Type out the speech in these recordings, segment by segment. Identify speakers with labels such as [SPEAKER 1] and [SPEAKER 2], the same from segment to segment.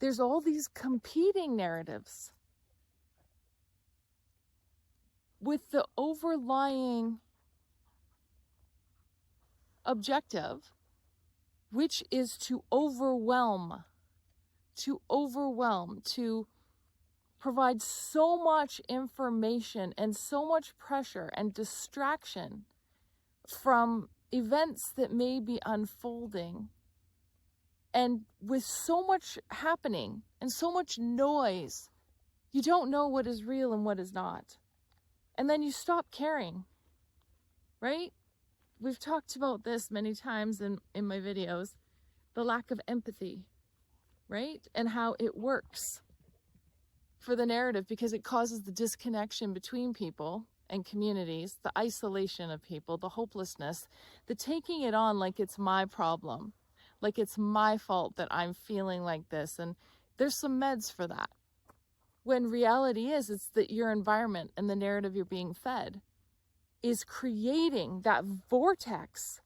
[SPEAKER 1] there's all these competing narratives with the overlying objective, which is to overwhelm, to provide so much information and so much pressure and distraction from events that may be unfolding. And with so much happening and so much noise, you don't know what is real and what is not. And then you stop caring, right? We've talked about this many times in my videos, the lack of empathy, right? And how it works for the narrative because it causes the disconnection between people and communities, the isolation of people, the hopelessness, the taking it on like it's my problem, like it's my fault that I'm feeling like this. And there's some meds for that. When reality is, it's that your environment and the narrative you're being fed is creating that vortex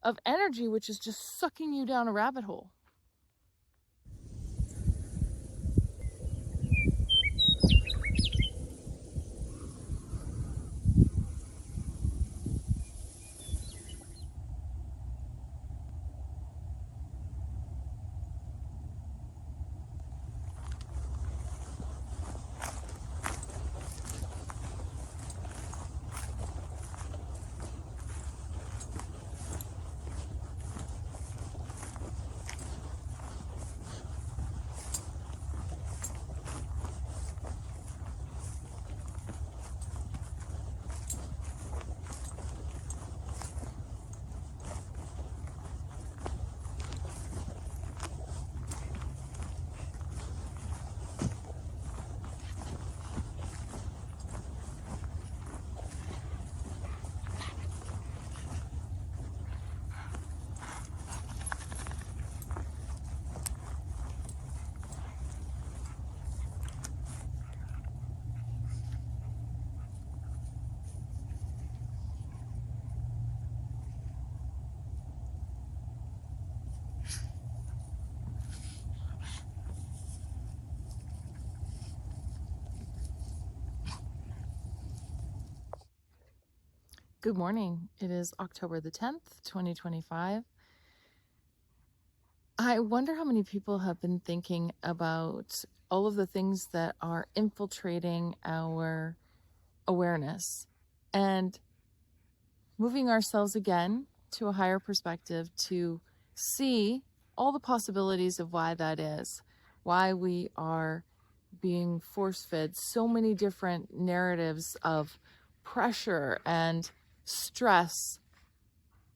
[SPEAKER 1] of energy, which is just sucking you down a rabbit hole. Good morning. It is October the 10th, 2025. I wonder how many people have been thinking about all of the things that are infiltrating our awareness and moving ourselves again to a higher perspective to see all the possibilities of why that is, why we are being force-fed so many different narratives of pressure and stress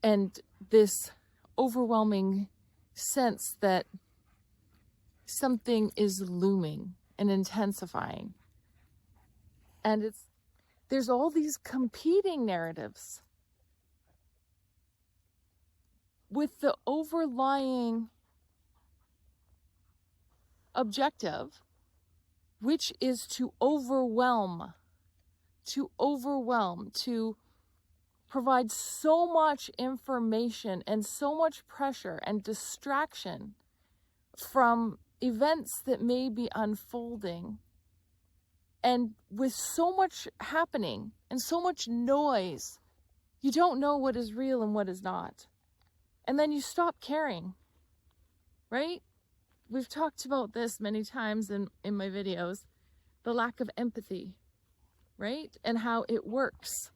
[SPEAKER 1] and this overwhelming sense that something is looming and intensifying. And there's all these competing narratives with the overlying objective, which is to overwhelm, to provide so much information and so much pressure and distraction from events that may be unfolding. And with so much happening and so much noise, you don't know what is real and what is not. And then you stop caring, right? We've talked about this many times in my videos, the lack of empathy, right? And how it works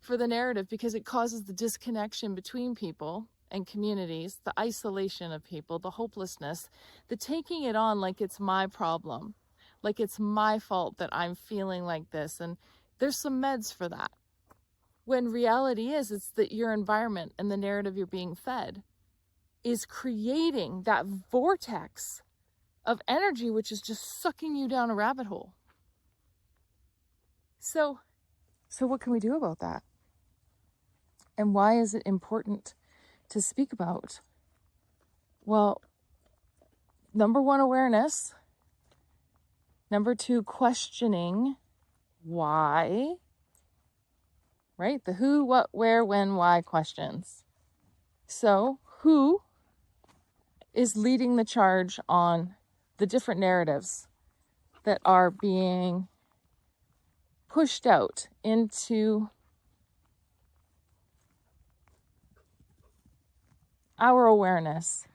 [SPEAKER 1] for the narrative because it causes the disconnection between people and communities, the isolation of people, the hopelessness, the taking it on like it's my problem, like it's my fault that I'm feeling like this. And there's some meds for that. When reality is, it's that your environment and the narrative you're being fed is creating that vortex of energy, which is just sucking you down a rabbit hole. So what can we do about that? And why is it important to speak about? Well, number one, awareness. Number two, questioning why, right? The who, what, where, when, why questions. So who is leading the charge on the different narratives that are being pushed out into our awareness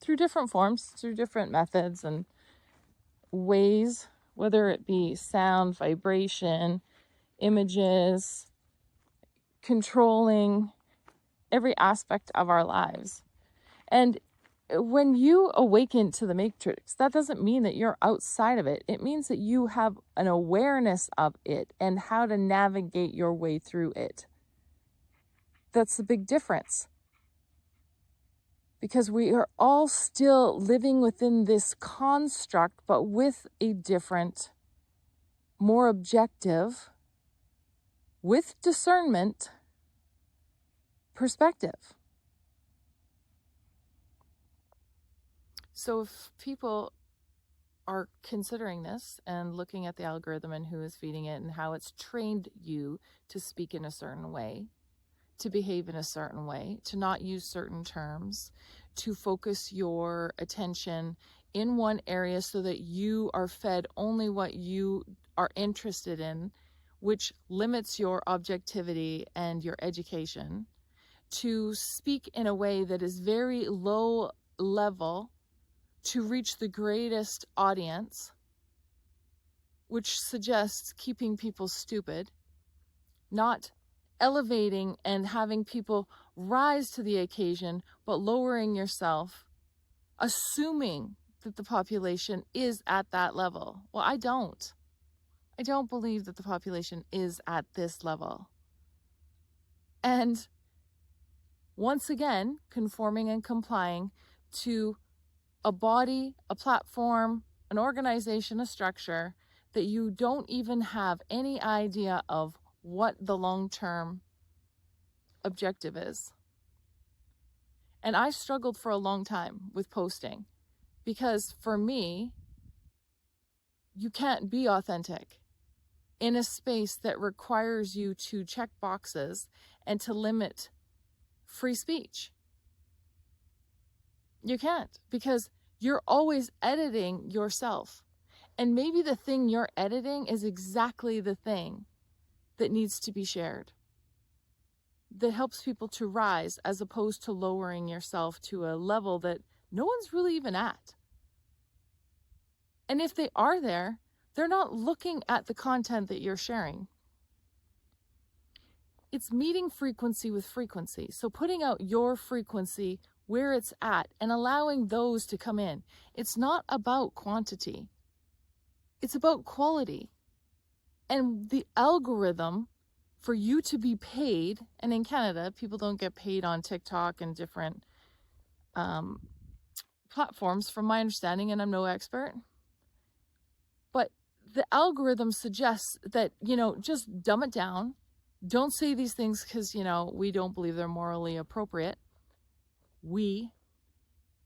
[SPEAKER 1] through different forms, through different methods and ways, whether it be sound, vibration, images, controlling every aspect of our lives. And when you awaken to the matrix, that doesn't mean that you're outside of it. It means that you have an awareness of it and how to navigate your way through it. That's the big difference. Because we are all still living within this construct, but with a different, more objective, with discernment perspective. So if people are considering this and looking at the algorithm and who is feeding it and how it's trained you to speak in a certain way, to behave in a certain way, to not use certain terms, to focus your attention in one area so that you are fed only what you are interested in, which limits your objectivity and your education, to speak in a way that is very low level to reach the greatest audience, which suggests keeping people stupid, not elevating and having people rise to the occasion, but lowering yourself, assuming that the population is at that level. Well, I don't believe that the population is at this level. And once again, conforming and complying to a body, a platform, an organization, a structure that you don't even have any idea of what the long-term objective is. And I struggled for a long time with posting because for me, you can't be authentic in a space that requires you to check boxes and to limit free speech. You can't, because you're always editing yourself. And maybe the thing you're editing is exactly the thing that needs to be shared, that helps people to rise, as opposed to lowering yourself to a level that no one's really even at. And if they are there, they're not looking at the content that you're sharing. It's meeting frequency with frequency. So putting out your frequency where it's at and allowing those to come in. It's not about quantity. It's about quality. And the algorithm for you to be paid, and in Canada, people don't get paid on TikTok and different platforms, from my understanding, and I'm no expert. But the algorithm suggests that, just dumb it down. Don't say these things because, we don't believe they're morally appropriate.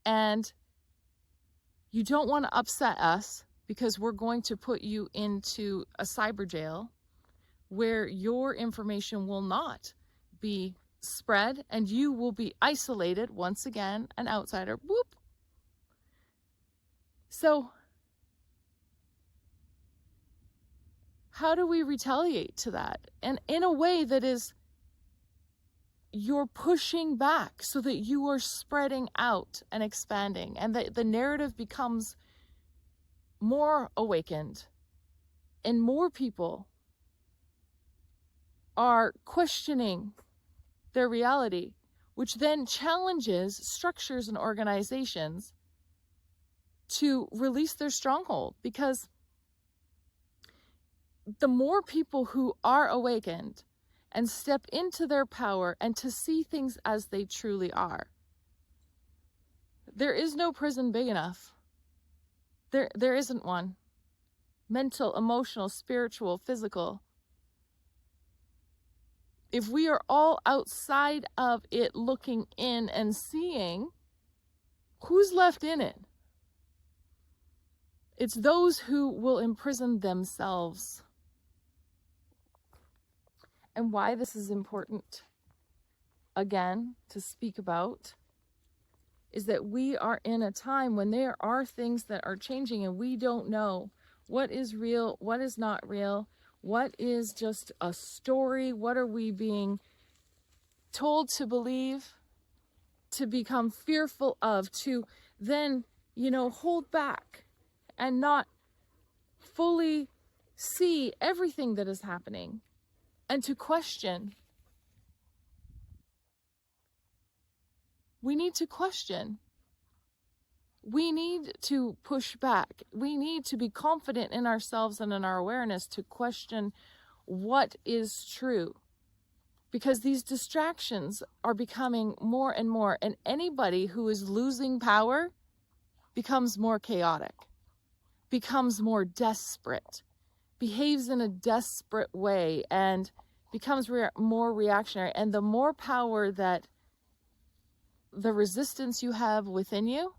[SPEAKER 1] And you don't want to upset us because we're going to put you into a cyber jail where your information will not be spread and you will be isolated, once again, an outsider. Whoop. So how do we retaliate to that? And in a way that is, you're pushing back so that you are spreading out and expanding, and that the narrative becomes more awakened and more people are questioning their reality, which then challenges structures and organizations to release their stronghold. Because the more people who are awakened and step into their power and to see things as they truly are, there is no prison big enough. There isn't one. Mental, emotional, spiritual, physical. If we are all outside of it, looking in and seeing, who's left in it? It's those who will imprison themselves. And why this is important, again, to speak about, is that we are in a time when there are things that are changing and we don't know what is real, what is not real, what is just a story, what are we being told to believe, to become fearful of, to then, hold back and not fully see everything that is happening, and to question. We need to question. We need to push back. We need to be confident in ourselves and in our awareness to question what is true. Because these distractions are becoming more and more, and anybody who is losing power becomes more chaotic, becomes more desperate, behaves in a desperate way, and becomes more reactionary. And the more power that the resistance you have within you,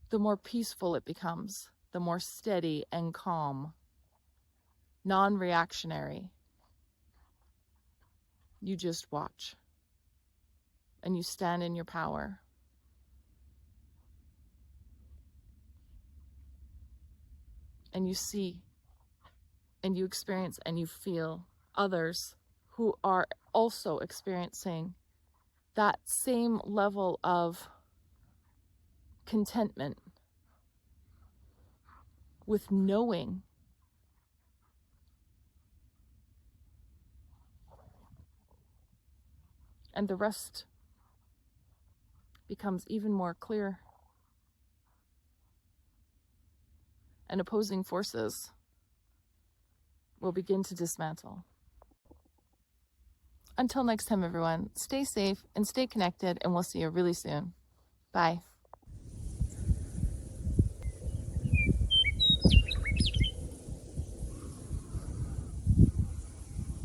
[SPEAKER 1] the more peaceful it becomes, the more steady and calm, non-reactionary. You just watch and you stand in your power. And you see and you experience and you feel others who are also experiencing that same level of contentment with knowing. And the rest becomes even more clear. And opposing forces will begin to dismantle. Until next time, everyone, stay safe and stay connected, and we'll see you really soon. Bye.